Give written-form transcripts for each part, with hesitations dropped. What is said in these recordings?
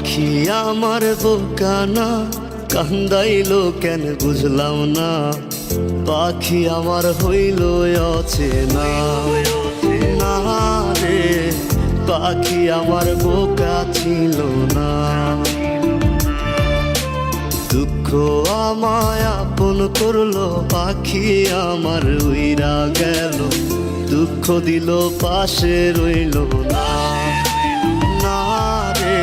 পাখি আমার বোকানা কান্দাইলো কেন বুঝলাম না, পাখি আমার হইল অচেনা। না রে পাখি আমার বোকা ছিল না, দুঃখ আমায় আপন করলো, পাখি আমার উইরা গেল, দুঃখ দিল পাশে রইল না। না রে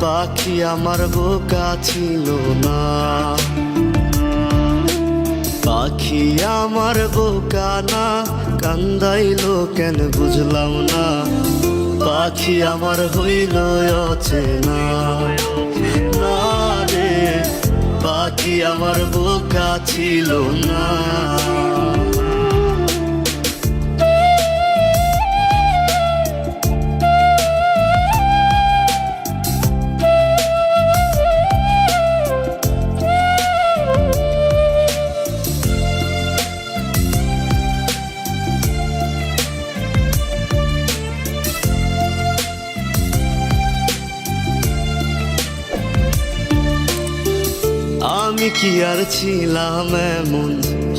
পাখি আমার বোকা ছিল না, পাখি আমার বোকা না কান্দাইলো কেন বুঝলাম না, পাখি আমার হইল অচেনা। না রে পাখি আমার বোকা ছিল না। আমি কি আর ছিলাম এমন,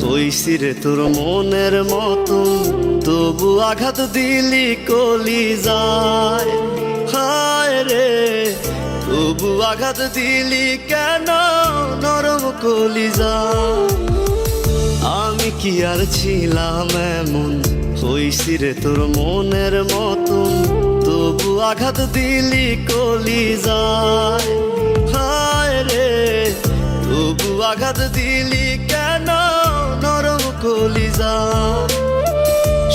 হইছি রে তোর মনের মতন, তবু আঘাত দিলি কলি যায়। হায় রে তবু আঘাত দিলি কেন নরম কলি যায়। আমি কি আর ছিলাম এমন, হইছি রে তোর মনের মতন, তবু আঘাত দিলি কলি যায়। হায় রে তবু আঘাত দিলি কেন নরম কলিজা।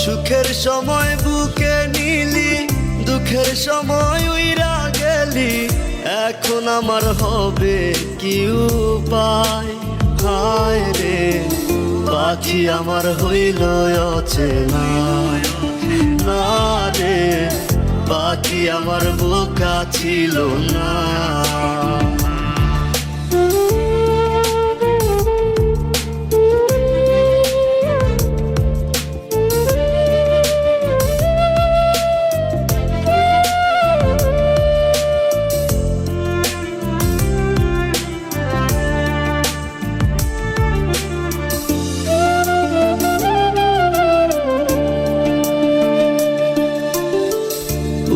সুখের সময় বুকে নিলি, দুঃখের সময় উইরা গেলি, এখন আমার হবে কি উপায়। হায় রে পাখি আমার হইল অচেনা। না রে পাখি আমার বোকা ছিল না।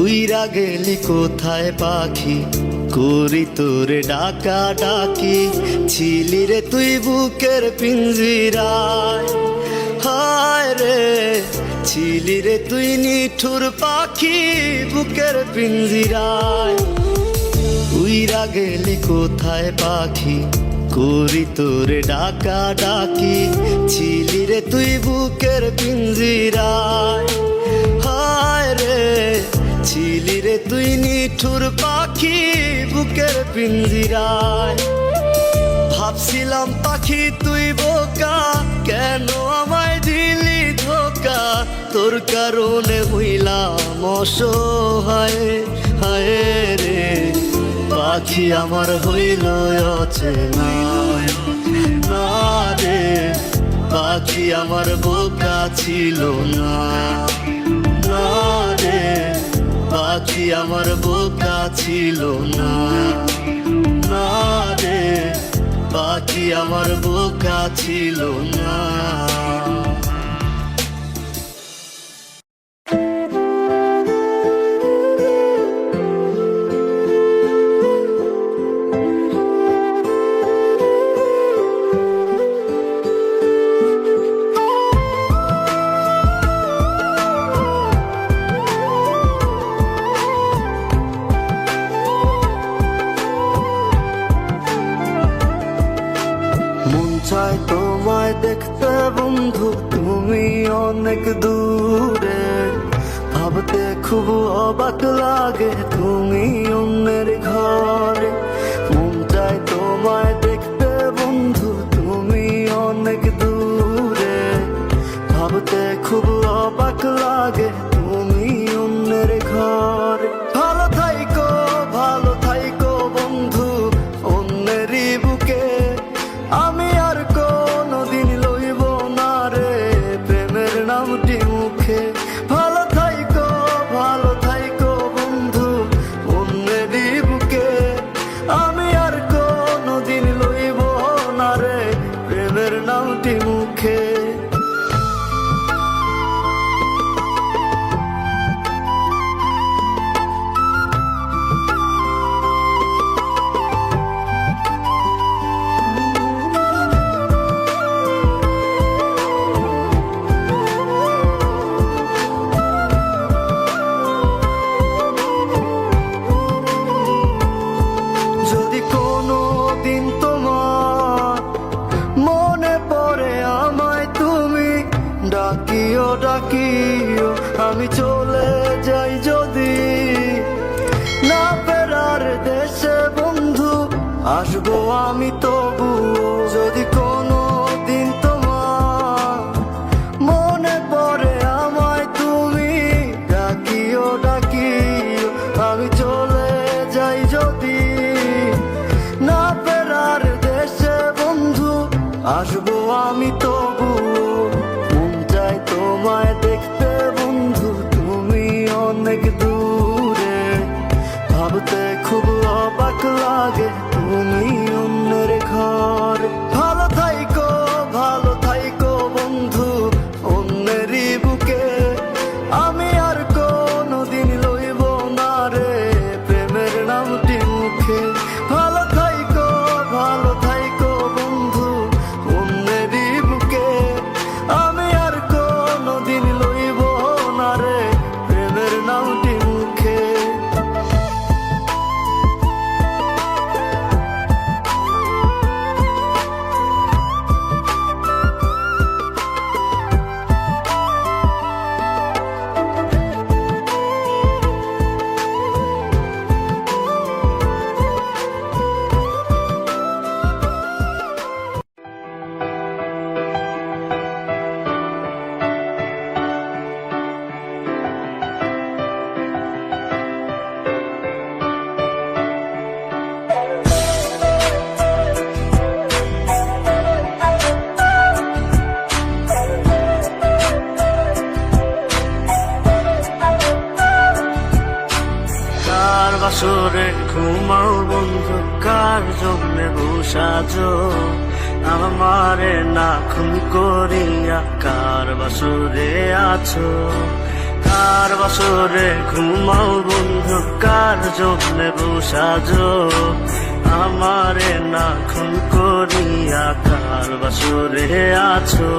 উইরা গেলি কোথায় পাখি, করি তোরে ডাকা ডাকি, ছিলি রে তুই বুকের পিঞ্জিরায়। হায় রে ছিলি রে তুই নিঠুর পাখি বুকের পিঞ্জিরায়। উইরা গেলি কোথায় পাখি, করি তোরে ডাকা ডাকি, ছিলি রে তুই বুকের পিঞ্জিরায়। হায় রে ছিলি রে তুই নিঠুর পাখি বুকের পিঞ্জিরায়। ভাবছিলাম পাখি তুই বোকা, কেন আমায় দিলি ধোকা, তোর কারণে হইলাম অসহায়। হায় রে পাখি আমার হইল অচেনা। না রে পাখি আমার বোকা ছিল না। না রে পাখি আমার বোকা ছিল না। না রে পাখি আমার বোকা ছিল না। চাই তোমায় দেখতে বন্ধু, তুমি অনেক দূরে, ভাবতে খুব অবাক লাগে তুমি অন্যের ঘরে। মন চাই তোমায় দেখতে বন্ধু, তুমি অনেক দূরে, ভাবতে খুব অবাক লাগে তুমি অন্যের ঘরে। ভালো থাইকো বন্ধু অন্যেরই বুকে, আমি আর কোনদিন লইব না রে প্রেমের নামটি মুখে। ভালো থাইকো বন্ধু অন্যেরই বুকে। ডাকিও ডাকিও আমি চলে যাই যদি, না ফেরার দেশে বন্ধু আসবো আমি তবুও। যদি কোনো দিন তোমার মনে পড়ে আমায় তুমি ডাকিও ডাকিও আমি চলে যাই যদি, না ফেরার দেশে বন্ধু আসবো আমি তবুও। মন চায় তোমায় দেখতে বন্ধু তুমি অনেক দূরে, ভাবতে খুব অবাক লাগে তুমি অন্যের ঘর। ভালো থাইকো বন্ধু অন্যেরই বুকে, আমি আর কোনোদিন লইব না রে প্রেমের নামটি মুখে। ভালো থাইকো বন্ধু অন্যেরই বুকে, আমি আর কোনোদিন লইব না রে প্রেমের নামটি মুখে। কার বাসরে ঘুমাও বন্ধু, কার জন্যে বসাজো আমারে না খুন করিয়া, কার বাসরে আছো। কার বাসরে ঘুমাও বন্ধু, কার জন্যে বসাজো আমারে না খুন করিয়া, কার বাসরে আছো।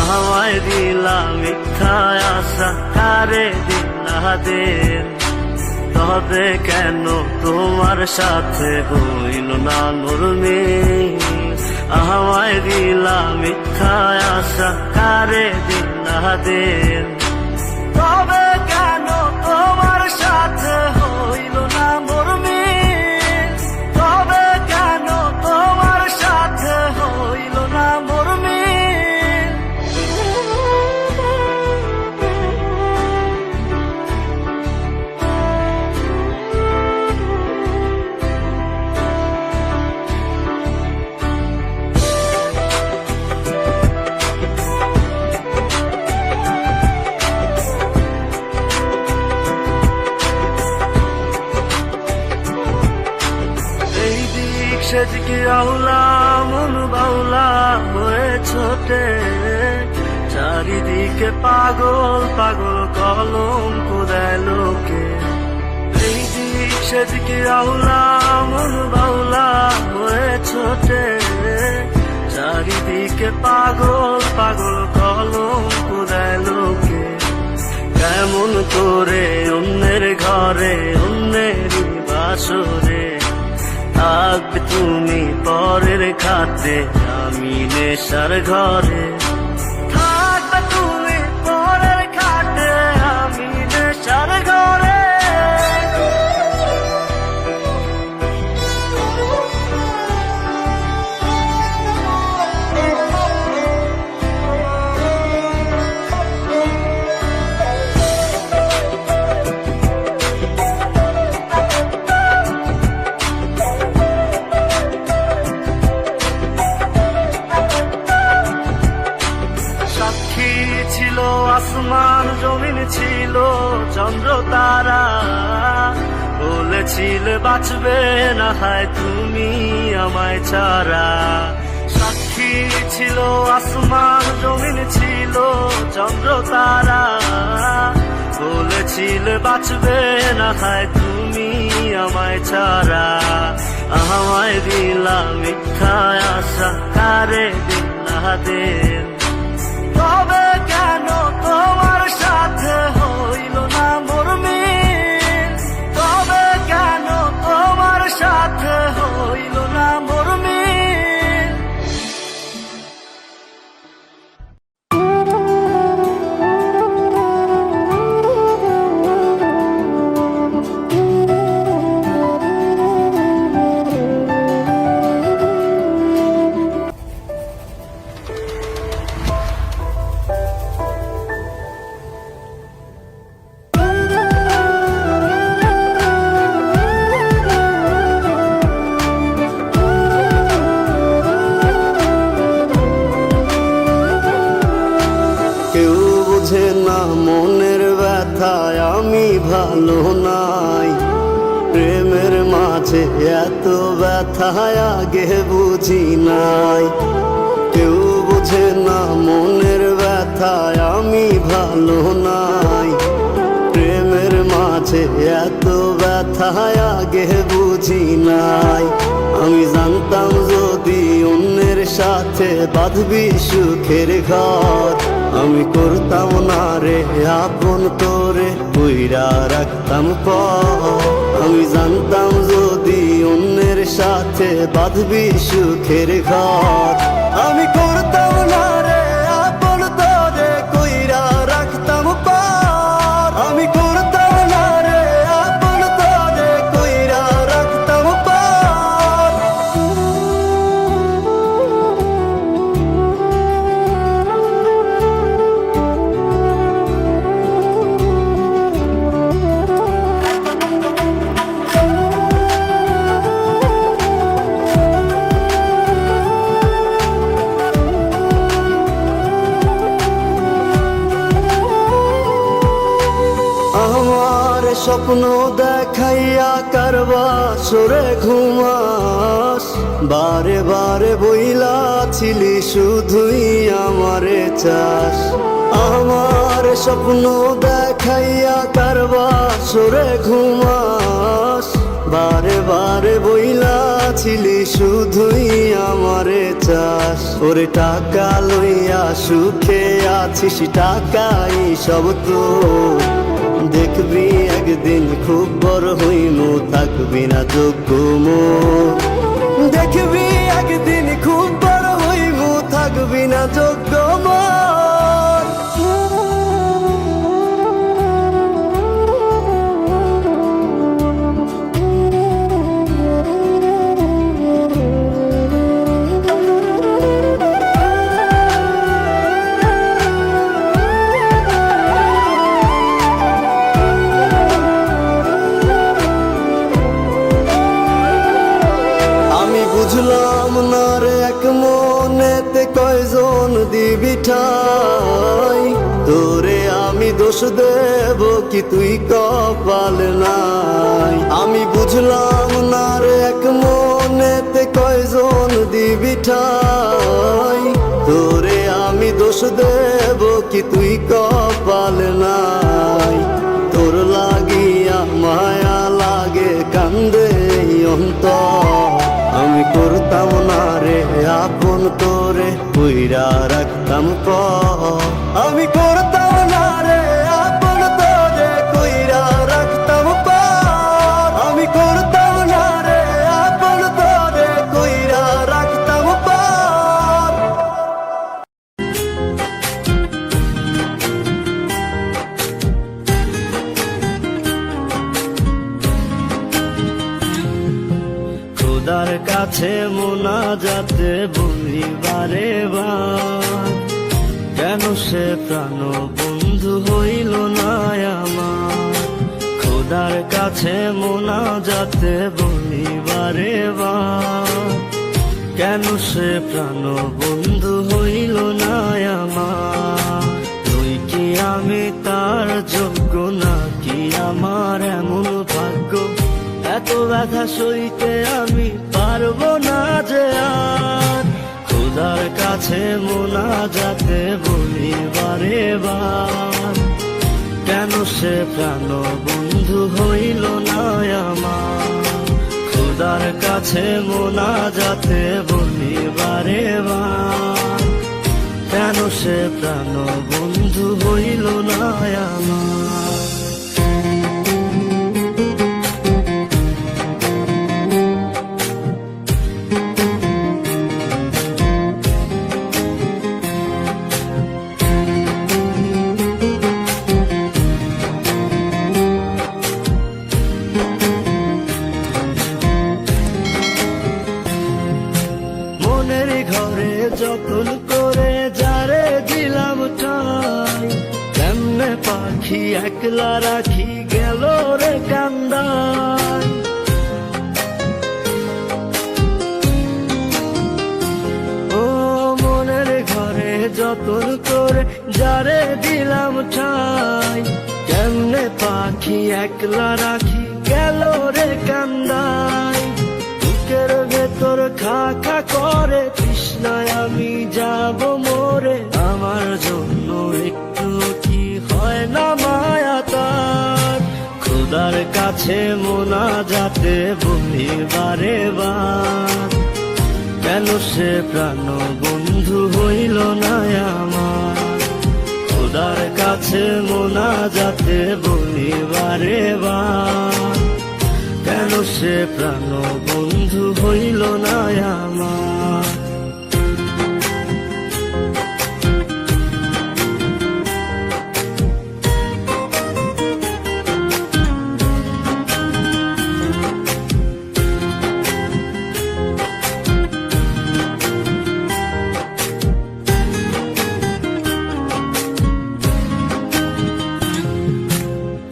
আমায় দিলা মিথ্যা আশা, কারে দিলা দিন, তবে কেন তোমার সাথে হইল না মোর মিল। আমায় দিলা মিথ্যা আশা, কারে দিলা দিন, তবে কেন তোমার সাথে হইল না মোর মিল। তবে কেন তোমার সাথে হইল না মোর মিল। সেদিকে আউলা মন বাউলা হয়ে ছোটে, চারিদিকে পাগল পাগল কলঙ্ক দেয় লোকে। এই দিক সেদিকে আউলা মন বাউলা হয়ে ছোটে, চারিদিকে পাগল পাগল কলঙ্ক দেয় লোকে। কেমন করে অন্যের ঘরে অন্যেরই বাসরে থাকবে তুমি পরের খাতে, আমি নেশার ঘরে। থাকবে তুমি পরের খাতে, আমি নেশার ঘরে। ছিল আসমান জমিন ছিল চন্দ্র তারা, বলেছিলে বাঁচবে না হয় তুমি আমায় ছাড়া। সাক্ষী ছিল আসমান জমিন ছিল চন্দ্র তারা, বলেছিলে বাঁচবে না হয় তুমি আমায় ছাড়া। আমায় দিলা মিথ্যা আশা, কারে দিলা দিন, তবে কেন তোমার সাথে হইল না মোর মিল। তবে কেন তোমার সাথে হইল না মোর মিল। বোঝে না মনের ব্যথায় আমি ভালো নাই। প্রেমের মাঝে এত ব্যথায় আগে বুঝি নাই। কেউ বোঝে না মনের ব্যথায় আমি ভালো নাই। প্রেমের মাঝে এত ব্যথায় আগে বুঝি নাই। আমি জানতাম যদি অন্যের সাথে বাঁধবি সুখের ঘর, আমি করতাম না রে আপন তোরে কইরা রাখতাম পর। আমি জানতাম যদি অন্যের সাথে বাঁধবি সুখের ঘর, আমি করতাম না রে আপন তোরে কইরা রাখতাম পর। আমি করতাম না রে আপন তোরে কইরা রাখতাম পর। আমার স্বপ্ন দেখাইয়া কারবা সরে ঘুমাস, বারে বারে বইলা ছিলি শুধুই আমারে চাস। আমার স্বপ্ন দেখাইয়া কারবা সরে ঘুমাস, বারে বারে বইলা ছিলি শুধুই আমারে চাস। ওরে টাকা লইয়া সুখে আছিস, টাকাই সব তো দেখবি একদিন খুব বড় হইমু, থাকবি না যোগ্য মোর। দেখবি একদিন খুব বড় হইমু, থাকবি না যোগ্য মোর। বুঝলাম না রে এক মনেতে কয়জন দিবি ঠাই, তোরে আমি দোষ দেব কি তুই কপাল নাই। আমি বুঝলাম না রে এক মনেতে কয়জন দিবি ঠাই, তোরে আমি দোষ দেব কি তুই কপাল নাই। তোর লাগিয়া মায়া লাগে কান্দে অন্তর, আমি করতাম না রে আপন তোরে কইরা রাখতাম পর। আমি করতাম না রে আপন তোরে কইরা রাখতাম পর। আমি করতাম না রে আপন তোরে কইরা রাখতাম পর। খোদার কাছে মোনাজাতে বলি বারে বার, কেন সে প্রাণ বন্ধু হইল না আমার। খোদার কাছে মোনাজাতে বলি বারে বার, কেন সে প্রাণ বন্ধু হইল না আমার। তুই কি আমি তার যোগ্য নাকি আমার এমন ভাগ্য, এত ব্যথা সইতে আমি পারবো না যে আর। খোদার কাছে মোনাজাতে বলি বারে বার, কেন সে প্রাণ বন্ধু হইল না আমার। খোদার কাছে মোনাজাতে বলি বারে বার, কেন সে প্রাণ বন্ধু হইল না আমার। যতন করে যারে দিলাম ঠাই, কেমনে পাখি একলা রাখি গেল রে কান্দাই। ও মনের ঘরে যতন করে যারে দিলাম ঠাই, কেমনে পাখি একলা রাখি গেল রে কান্দাই। বুকের ভেতর খা খা করে তৃষ্ণায় আমি যাব মরে, আমার জন্য একটু কি হয় না মায়া তার। খোদার কাছে মোনাজাতে বলি বারে বার, কেন সে প্রাণ বন্ধু হইল না আমার। খোদার কাছে মোনাজাতে বলি বারে বার, কেন সে প্রাণ বন্ধু হইল না আমার।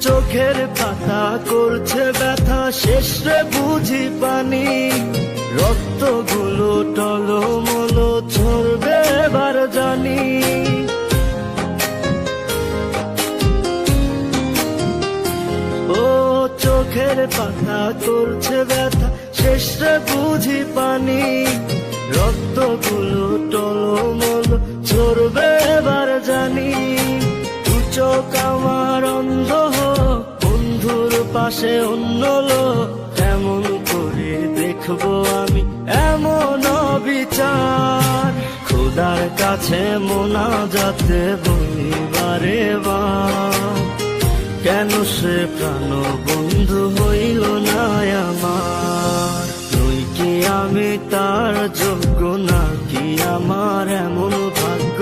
চোখের পাতা করছে ব্যথা, শেষ রে বুঝি পানি। রক্তগুলো টলমলো ঝরবে এবার জানি। ও চোখের পাতা করছে ব্যথা, শেষ রে বুঝি পানি। রক্তগুলো টলমলো ঝরবে এবার জানি। দু চোখ আমার অন্ধ হোক, বন্ধুর পাশে অন্য লোক, কেমন করে দেখবো আমি এমন বিচার। খোদার কাছে মোনাজাতে বলি বারে বার, কেন সে প্রাণ বন্ধু হইল না আমার। তুই কি আমি তার যোগ্য নাকি আমার এমন ভাগ্য,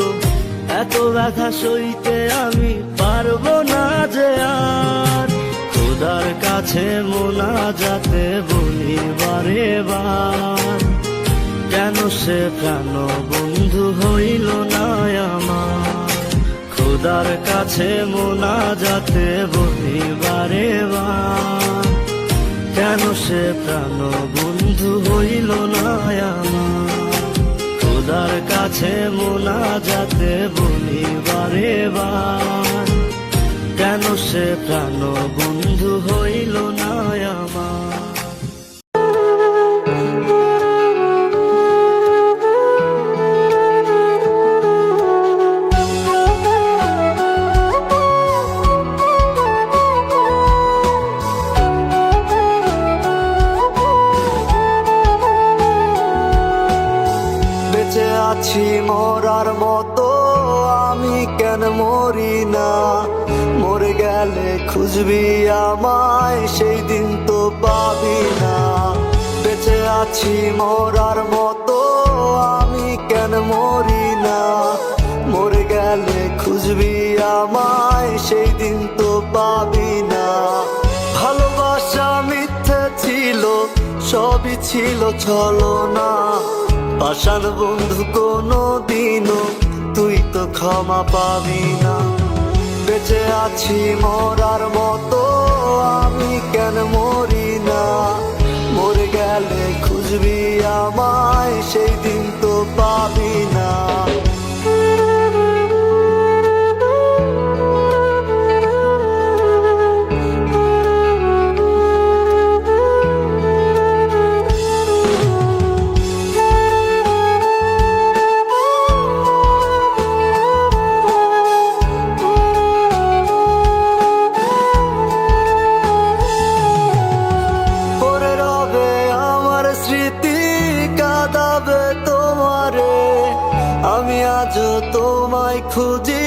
এত ব্যথা সইতে আমি পারবো না যে আর। খোদার কাছে মোনাজাতে বলি বারে বার, কেন সে প্রাণ বন্ধু হইল না আমার। খোদার কাছে মোনাজাতে বলি বারে বার, কেন সে প্রাণ বন্ধু হইল না আমার। খোদার কাছে মোনাজাতে বলি বারে বার, কেন সে প্রাণ বন্ধু হইল না আমার। বেঁচে আছি মরার মতো আমি, কেন মরি না। মরে গেলে খুঁজবি আমায়, সেই দিন তো পাবি না। বেঁচে আছি মরার মতো আমি, কেন মরি না। মরে গেলে খুঁজবি আমায়, সেই দিন তো পাবি না। ভালোবাসা মিথ্যে ছিল, সবই ছিল ছলনা। পাষাণ বন্ধু কোনো দিনও তুই তো ক্ষমা পাবি না। বেঁচে আছি মরার মতো আমি, কেন মরি না। মরে গেলে খুঁজবি আমায়, সেই দিন তো পাবি না। আমি আজও তোমায় খুঁজি,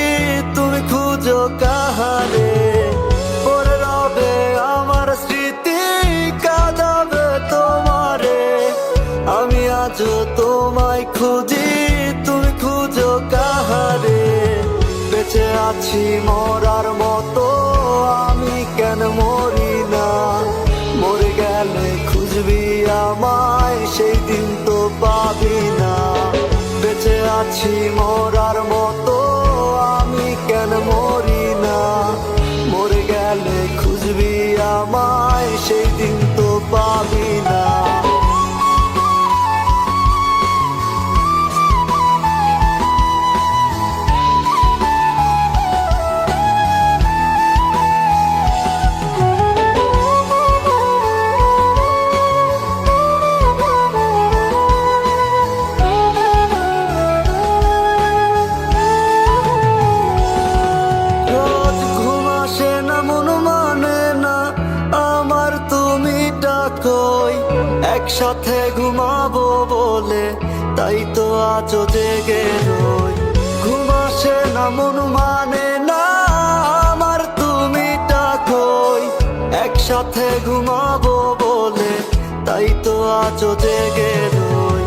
তুমি খুঁজো কাহারে। পরে রবে আমার স্মৃতি, কাঁদাবে তোমারে। আমি আজও তোমায় খুঁজি, তুমি খুঁজো কাহারে। বেঁচে আছি মরার মতো আমি, কেন মরি না। মরে গেলে খুঁজবি আমায়, সেই দিন তো পাবি না। বেঁচে আছি মরার মতো আমি, কেন মরি না। মরে গেলে খুঁজবি আমায়, সেই দিন তো পাবি না। একসাথে ঘুমাবো বলে তাই তো আজও জেগে রই। ঘুম আসে না মন মানে না আমার তুমি কই। একসাথে ঘুমাবো বলে তাই তো আজও জেগে রই।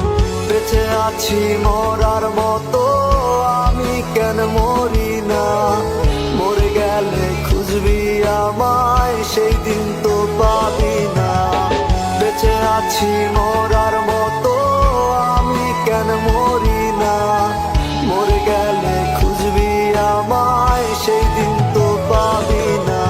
বেঁচে আছি মরার মতো আমি কেন মরি না। মরে গেলে খুঁজবি আমায় সেই দিন তো পাবি না। বেঁচে আছি মরার মতো আমি কেন মরি না। মরে গেলে খুঁজবি আমায় সেই দিন তো পাবি না।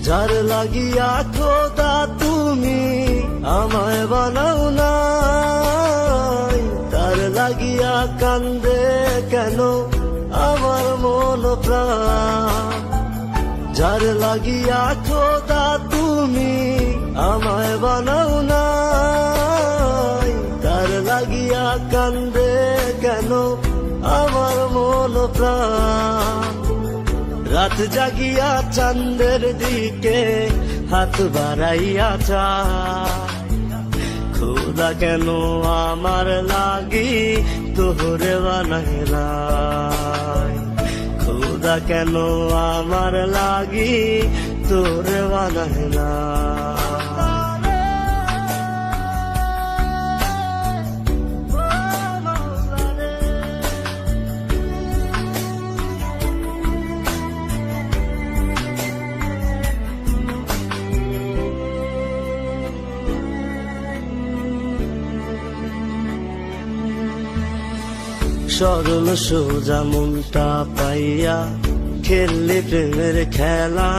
যার লাগিয়া খোদা তুমি আমায় বানাও নাই, তার লাগিয়া কান্দে কেন আমার মন প্রাণ। যার লাগিয়া খোদা তুমি আমায় বানাও নাই, তার লাগিয়া কান্দে কেন আমার মন প্রাণ। রাত জাগিয়া চাঁদের দিকে হাত বাড়াইয়া চায়, খোদা কেন আমার লাগি তোরে বানাইলাই। খোদা কেন আমার লাগি তোরে বানাইলাই। সরল সোজা মনটা পাইয়া খেললে প্রেমের খেলা,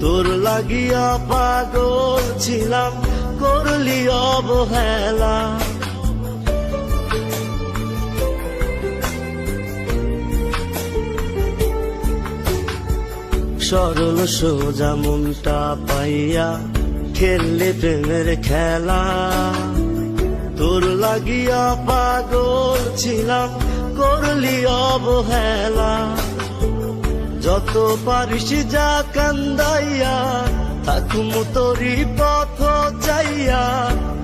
তোর লাগিয়া পাগল ছিলাম করলি অবহেলা। সরল সোজা মনটা পাইয়া খেললে প্রেমের খেলা, তোর লাগিয়া পাগল ছিলাম করলি অবহেলা। যত পারিস যা কান্দাইয়া থাকুম তোরি পথ চাইয়া,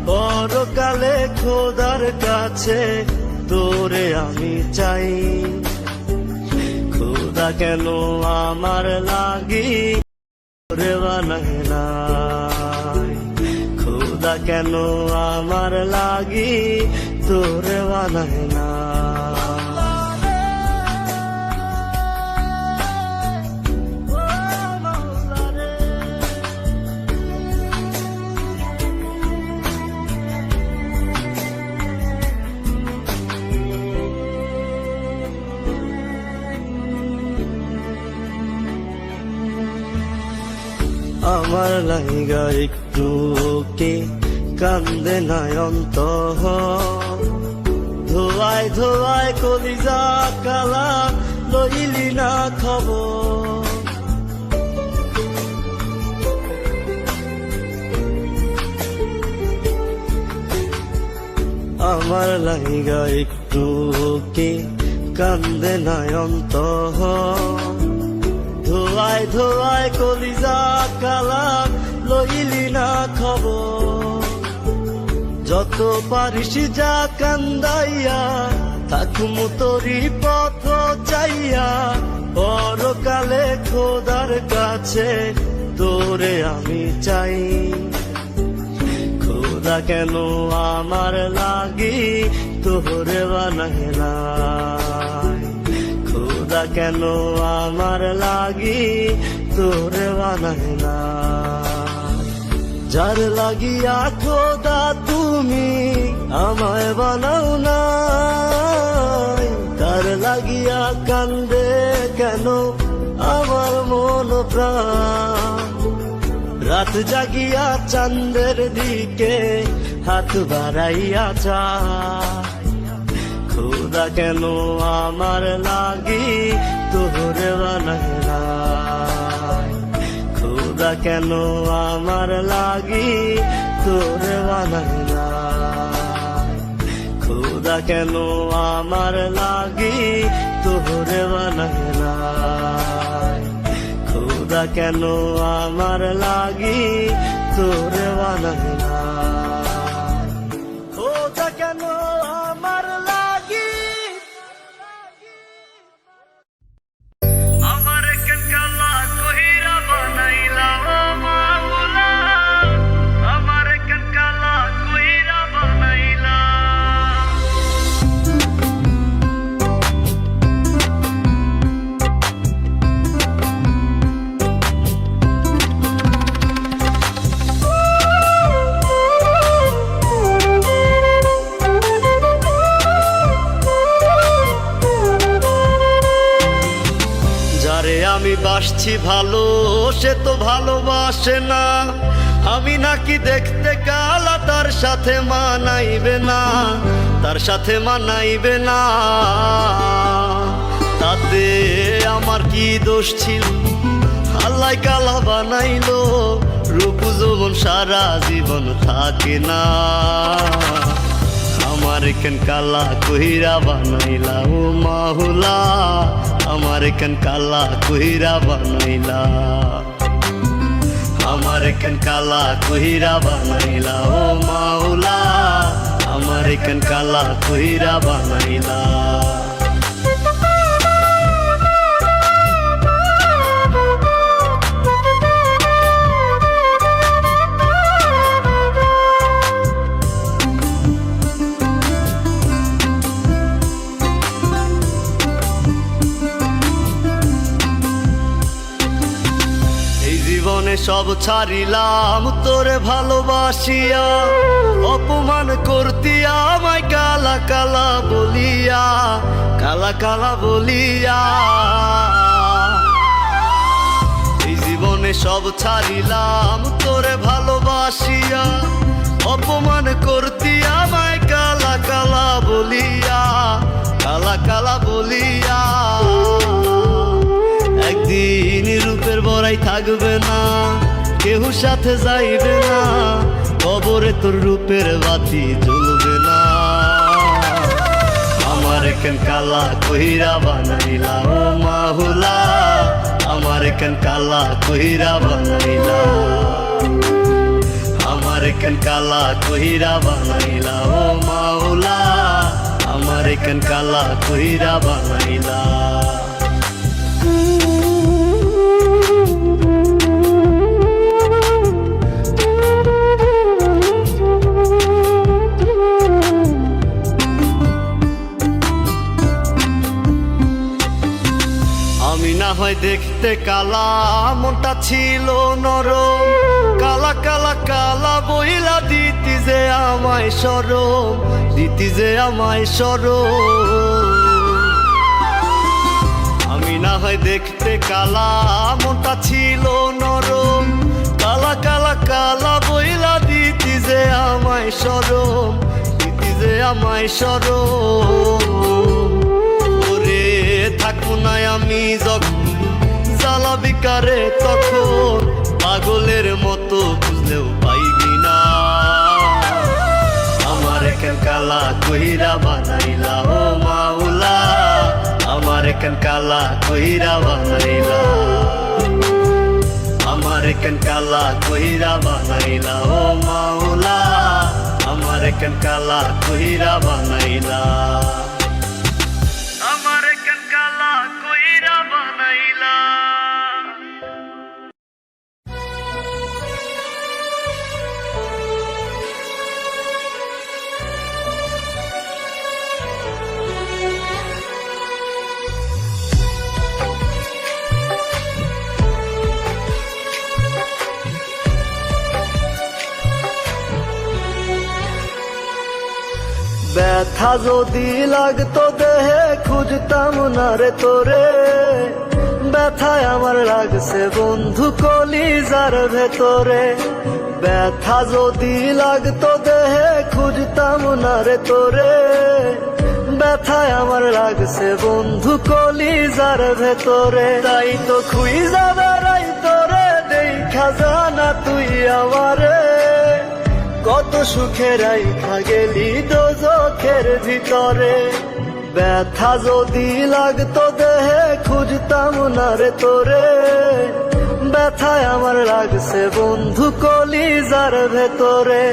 পরকালে খোদার কাছে তোরে আমি চাই। খোদা কেন আমার লাগি তোরে বানাইলাই। খোদা কেন আমার লাগি তোরে বানাইলাই। আমার লাইগা একটু কে কান্দে নয়ন্ত, ধোয়ায় ধোয়ায় কলিজা কালা লইলি না খবর। আমার লাইগা একটু কে কান্দে নয়ন্ত, ধোয়ায় ধোয়ায় কলিজা কালা লইলি না খবর। যত পারিস যা কান্দাইয়া থাকুম তোরি পথ চাইয়া, পরকালে খোদার কাছে তোরে আমি চাই। খোদা কেন আমার লাগি তোরে বানাইলাই। খোদা খোদা কেন আমার লাগি তোরে বানাই না, যার লাগিয়া খোদা তুমি আমায় বানাও না, তার লাগিয়া কান্দে কেন আমার মন প্রাণ। রাত জাগিয়া চাঁদের দিকে হাত বাড়াইয়া চায়, খোদা কেন আমার লাগি তোরে বানাই না, খোদা কেন আমার লাগি তোরে বানাই না, খোদা কেন আমার লাগি তোরে বানাই না, খোদা কেন আমার লাগি তোরে বানাই না, খোদা কেন আমার লাগি। আমার কেন কালা কইরা বানাইলা ও মাওলা, আমার কেন কালা কইরা বানাইলা। যারে আমি বাসছি ভালো সে তো ভালোবাসে না, আমি নাকি দেখতে কালা তার সাথে মানাইবে না, তার সাথে মানাইবে না। তাতে আমার কি দোষ ছিল, আল্লাহ কালা বানাইলো, রূপ যৌবন সারা জীবন থাকে না। আমার কেন কালা কইরা বানাইলা ও মাওলা, আমার কেন কালা কইরা বানাইলা, আমার কেন কালা কইরা বানাইলা ও মাওলা, আমার কেন কালা কইরা বানাইলা। জীবনে সব ছাড়িলাম তোরে ভালোবাসিয়া, অপমান করতি আমায় কালা কালা বলিয়া, কালা কালা বলিয়া। এই জীবনে সব ছাড়িলাম তোরে ভালোবাসিয়া, অপমান করতি আমায় কালা কালা বলিয়া, কালা কালা বলিয়া। একদিন রূপের বড়াই থাকবে না, কেউ সাথে যাইবে না, কবরে তোর রূপের বাতি জ্বলবে না। আমার কেন কালা কইরা বানাইলা ও মাওলা, আমার কেন কালা কইরা বানাইলা, আমার কেন কালা কইরা বানাইলা ও মাওলা, আমার কেন কালা কইরা বানাইলা। আমি না হয় দেখতে কালা, মনটা ছিল নরম, কালা কালা কালা বইলা দিতি যে আমায় শরম, দিতি যে আমায় শরম। আমি না হয় দেখতে কালা, মনটা ছিল নরম, কালা কালা কালা বইলা দিতি যে আমায় শরম, দিতি যে আমায় শরম। ওরে থাকবো না আমি যখন জ্বালাবি কারে তখন, পাগলের মতো বুঝলেও পাইবি না। আমার কেন কালা কইরা বানাইলা ও মাওলা, আমার কেন কালা কইরা বানাইলা, আমার কেন কালা কইরা বানাইলা ও মাওলা, আমার কেন কালা কইরা বানাইলা, আমার কেন কালা কইরা বানাইলা। ব্যথা যদি লাগতো দেহে খুঁজতাম না রে তোরে, ব্যথায় আমার লাগছে বন্ধু কলিজার ভেতরে। ব্যথা যদি লাগতো দেহে খুঁজতাম না রে তোরে, ব্যথায় আমার লাগছে বন্ধু কলিজার ভেতরে। তাই তো খুঁজা বেড়াই তোরে, দেখা জানা তুই আমারে, কত সুখে রাইখা গেলি দোজখের ভিতরে। ব্যথা যদি লাগতো দেহে খুঁজতাম না রে তোরে, ব্যথায় আমার লাগছে বন্ধু কলিজার ভেতরে।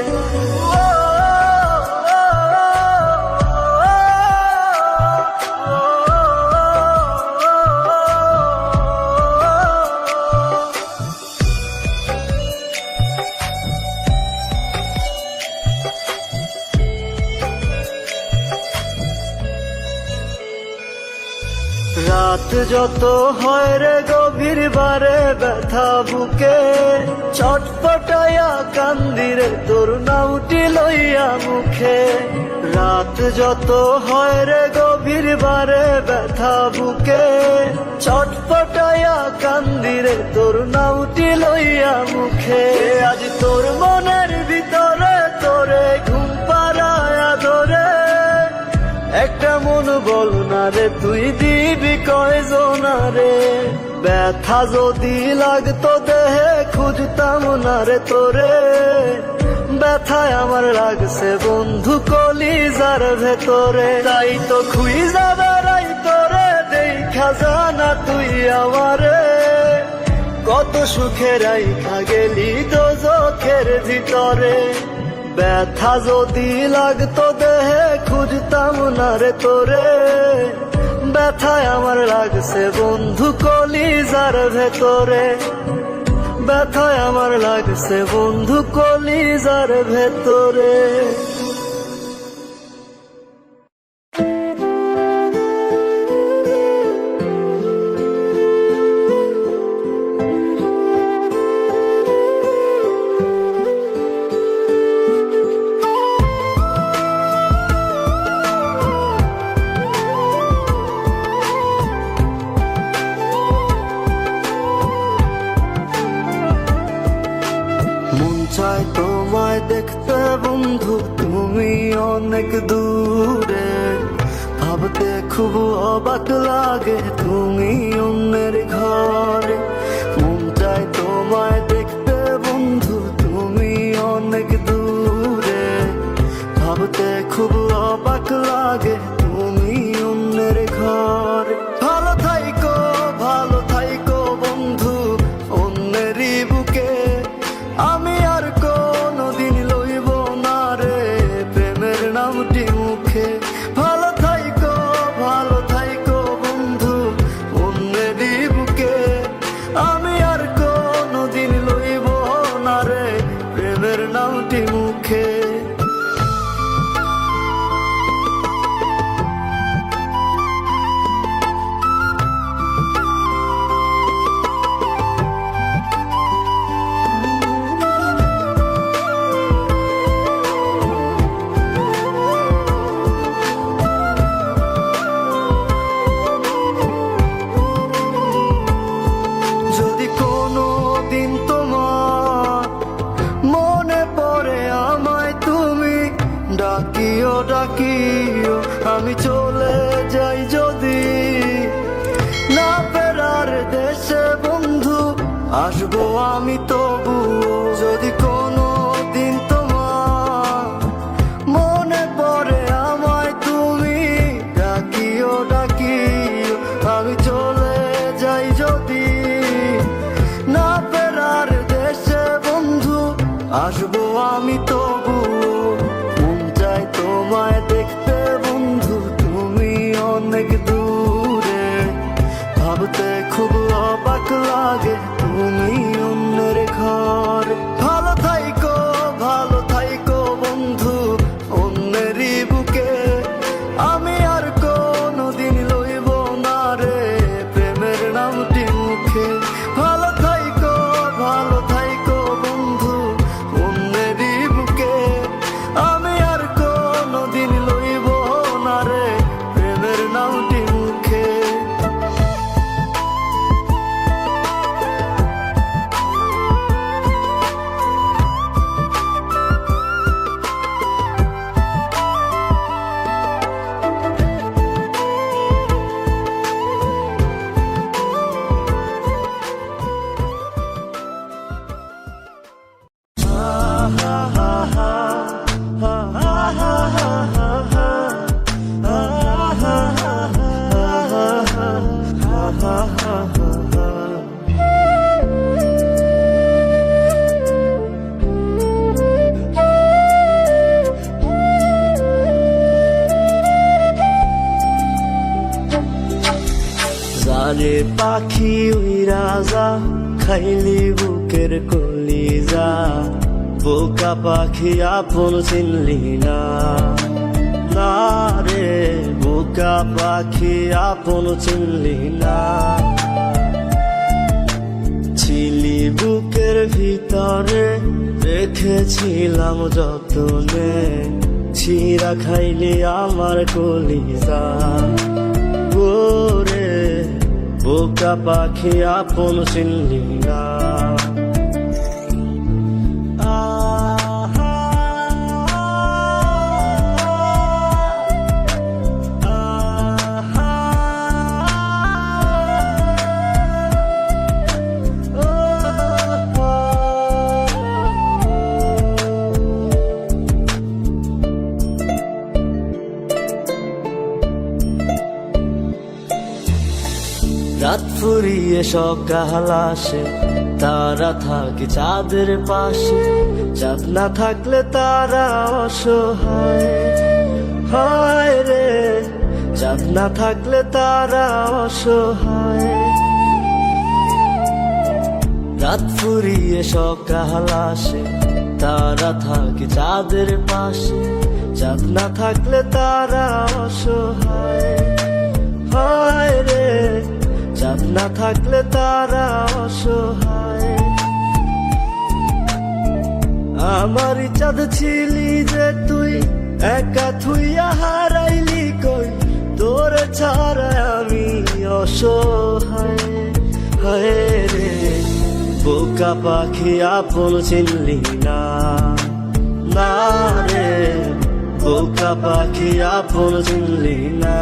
রাত যত হয় রে গভীর বারে ব্যথা বুকে, ছটফটাইয়া কান্দিরে তোর নামটি লইয়া মুখে। রাত যত হয় রে গভীর বারে ব্যথা বুকে, ছটফটাইয়া কান্দিরে তোর নামটি লইয়া মুখে। আজ তোর মনের ভিতরে তোরে ঘুম পাড়ায়া ধরে, একটা মন বল না রে তুই দিবি কয়জনা রে। ব্যথা যদি লাগতো দেহে খুঁজতাম না রে তোরে, ব্যথায় আমার লাগছে বন্ধু কলিজার ভেতরে। তাই তো খুঁজা বেড়াই তোরে, দেখা জানা তুই আমারে, কত সুখে রাইখা গেলি দোজখের ভিতরে। ব্যথা যদি লাগতো দেহে খুঁজতাম না রে তোরে, ব্যথায় আমার লাগছে বন্ধু কলিজার ভেতরে। ব্যথায় আমার লাগছে বন্ধু কলিজার ভেতরে। চাই তোমায় দেখতে বন্ধু, তুমি অনেক দূরে, ভাবতে খুব অবাক লাগে তুমি অন্যের ঘরে। মন চাই তোমায় দেখতে বন্ধু, তুমি অনেক দূরে, ভাবতে খুব অবাক লাগে তুমি অন্যের ঘরে। ভালো থাইকো বন্ধু অন্যেরই বুকে, আমি আর কোনদিন লইব না রে প্রেমের নামটি মুখে। ভালো থাইকো বন্ধু অন্যেরই বুকে, আমি আর কোনদিন লইব না রে প্রেমের নামটি মুখে। ডাকিও আমি চলে যাই যদি, না ফেরার দেশে বন্ধু আসবো আমি তবুও। যদি কোনো দিন তোমার মনে পড়ে আমায় তুমি ডাকিও আমি চলে যাই যদি, না ফেরার দেশে বন্ধু আসবো আমি তবুও। তোমায় দেখতে বন্ধু তুমি অনেক দূরে, ভাবতে খুব অবাক লাগে তুমি অন্যের ঘর। যারে পাখি উইরা যা খাইলি বুকের কলিজা বোকা পাখি আপন চিনলি না না রে বোকা পাখি আপন চিনলি না ছিলি বুকের ভিতরে রেখেছিলাম যতনে ছিঁড়া খাইলি আমার কলিজা গোরে বোকা পাখি আপন চিনলি না রাত ফুরিয়ে সকাল আসে তারা থাকে চাঁদের পাশে চাঁদ না থাকলে তারা অসহায় হায় রে চাঁদ না থাকলে তারা অসহায় রাত ফুরিয়ে সকাল আসে তারা থাকে চাঁদের পাশে চাঁদ না থাকলে তারা অসহায় হায় রে চাঁদ না থাকলে তারা অসহায় আমার চাঁদ ছিলি যে তুই একা থুইয়া হারাইলি কই তোর ছাড়া আমি অসহায় হায় রে বোকা পাখি আপন চিনলি না না রে বোকা পাখি আপন চিনলি না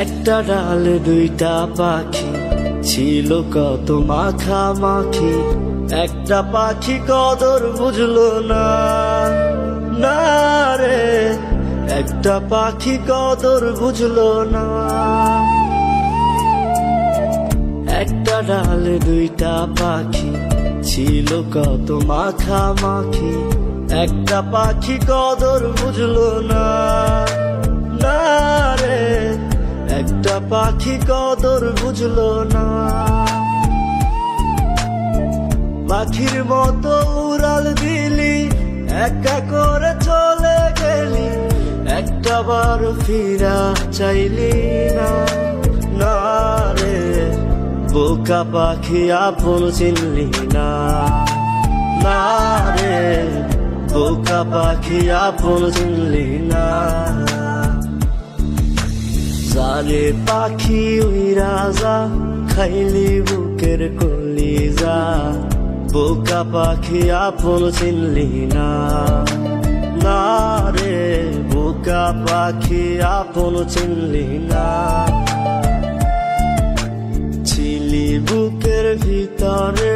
একটা ডালে দুইটা পাখি ছিল কত মাখামাখি একটা পাখি কদর বুঝলো না না রে একটা পাখি কদর বুঝলো না একটা ডালে দুইটা পাখি ছিল কত মাখামাখি একটা পাখি কদর বুঝলো না না রে একটা পাখি কদর বুঝলো না পাখির মতো উড়াল দিলি একা করে চলে গেলি একটা বার ফিরা চাইলি না না রে বোকা পাখি আপন চিনলি না না রে বোকা পাখি আপন চিনলি না যারে পাখি উইরা যা খাইলি বুকের কলিজা বোকা পাখি আপন চিনলি না না রে বোকা পাখি আপন চিনলি না ছিলি বুকের ভিতরে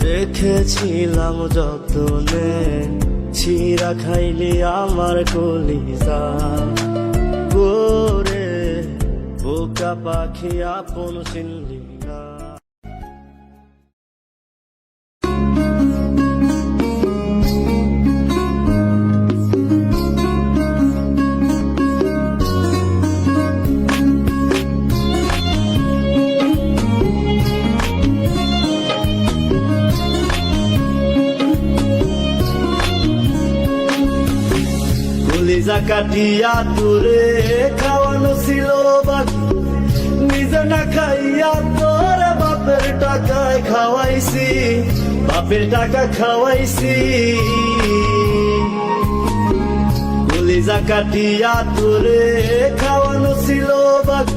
রেখেছিলাম যতনে ছিঁড়া খাইলি আমার কলিজা গোরে বোকা পাখি আপন চিনলি না কলিজা কাটিয়া তোরে খাওয়ানো ছিল বাকি নিজে না খাইয়া তোরে বাপের টাকায় খাওয়াইছি বাপের টাকা খাওয়াইছি কলিজা কাটিয়া তোরে খাওয়ানো ছিল বাকি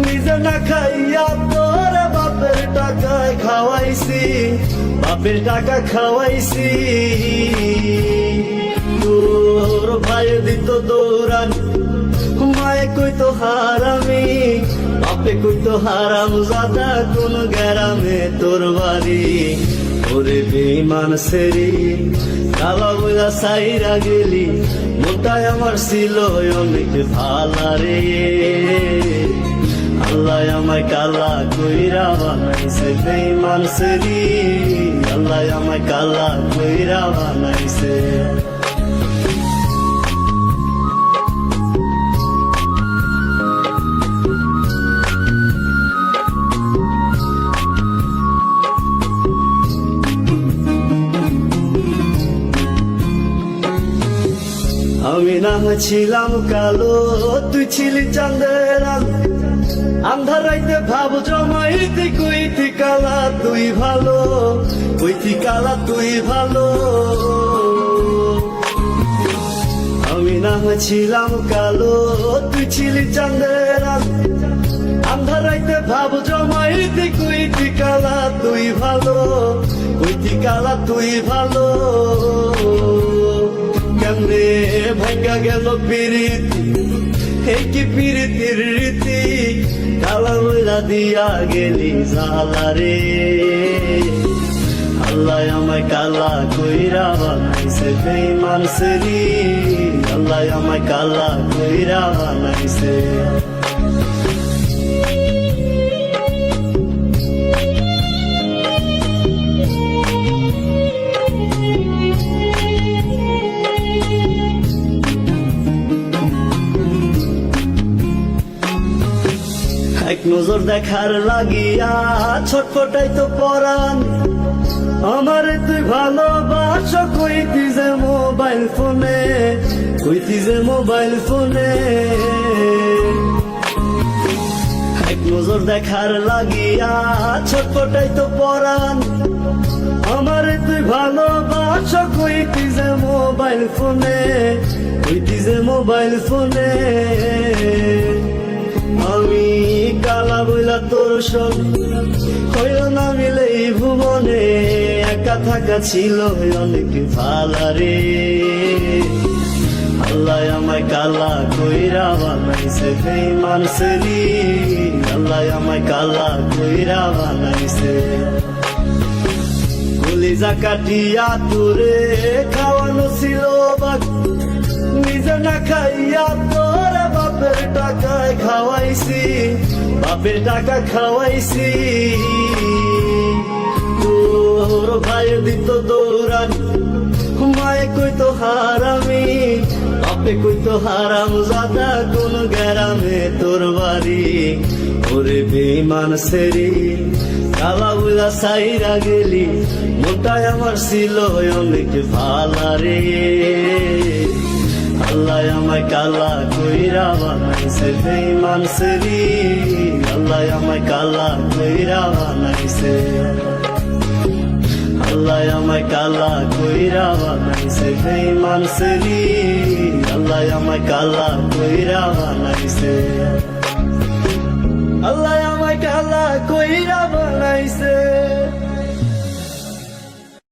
নিজে না খাইয়া তোরে বাপের টাকায় খাওয়াইছি বাপের টাকা খাওয়াইছি তোর ভাই দিত দৌড়ানি মায়ে কইতো হারামি বাপে কইতো হারাম জাদা কোন গ্রামে তোর বাড়ি। ওরে বেঈমান সেরি কালা বইলা সাইরা গেলি, মনটাই আমার ছিল অনেক ভালা রে। আল্লাহ আমায় কালা কইরা বানাইছে বেঈমান সেরি, আল্লাহ আমায় কালা কইরা বানাইছে। আমি না ছিলাম কালো, তুই ছিলি চাঁদের আলো। আন্ধার রাইতে ভাব জমাইতি, কইতি কালা তুই ভালো, কইতি কালা তুই ভালো। আমি না ছিলাম কালো, তুই ছিলি চাঁদের আলো। আন্ধার রাইতে ভাব জমাইতি, কইতি কালা তুই ভালো, কইতি কালা তুই ভালো। কেমনে ভাঙ্গা গেল পিরিতি, এই কি পিরিতির রীতি, কালা বইলা দিয়া গেলি জালা রে। আল্লাহ আমায় কালা কইরা বানাইছে বেঈমান সেরি, আল্লাহ আমায় কালা কইরা বানাইছে। এক নজর দেখার লাগিয়া ছটফটাই তো পরাণ, আমারে তুই ভালোবাস কইতি যে মোবাইল ফোনে, কইতি যে মোবাইল ফোনে। এক নজর দেখার লাগিয়া ছটফটাই তো পরাণ, আমারে তুই ভালোবাস কইতি যে মোবাইল ফোনে, কইতি যে মোবাইল ফোনে। আমি কালা বইলা তোর সঙ্গে হইল না মিলে এই ভুবনে, একা থাকা ছিল অনেক ভালা রে। আল্লাহ আমায় কালা কইরা বানাইছে বেঈমান সেরি, আল্লাহ আমায় কালা কইরা বানাইছে। কলিজা কাটিয়া তোরে খাওয়ানো ছিল বাকি, নিজে না খাইয়া তোরে বাপের টাকায় খাওয়াইছি, বাপের টাকা খাওয়াইছি। তোর ভাই দিত দৌড়ানি, মায়ে কইতো হারামি, বাপে কইতো হারাম জাদা কোন গ্রামে তোর বাড়ি। ওরে বেঈমান সেরি কালা বইলা সাইরা গেলি, মনটাই আমার ছিল অনেক ভালা রে। আল্লাহ আমায় কালা কইরা বানাইছে বেঈমান সেরি, আল্লাহ আমায় কালা কইরা বানাইছে। আল্লাহ আমায় কালা কইরা বানাইছে বেঈমান সেরি, আল্লাহ আমায় কালা কইরা বানাইছে। আল্লাহ আমায় কালা কইরা বানাইছে।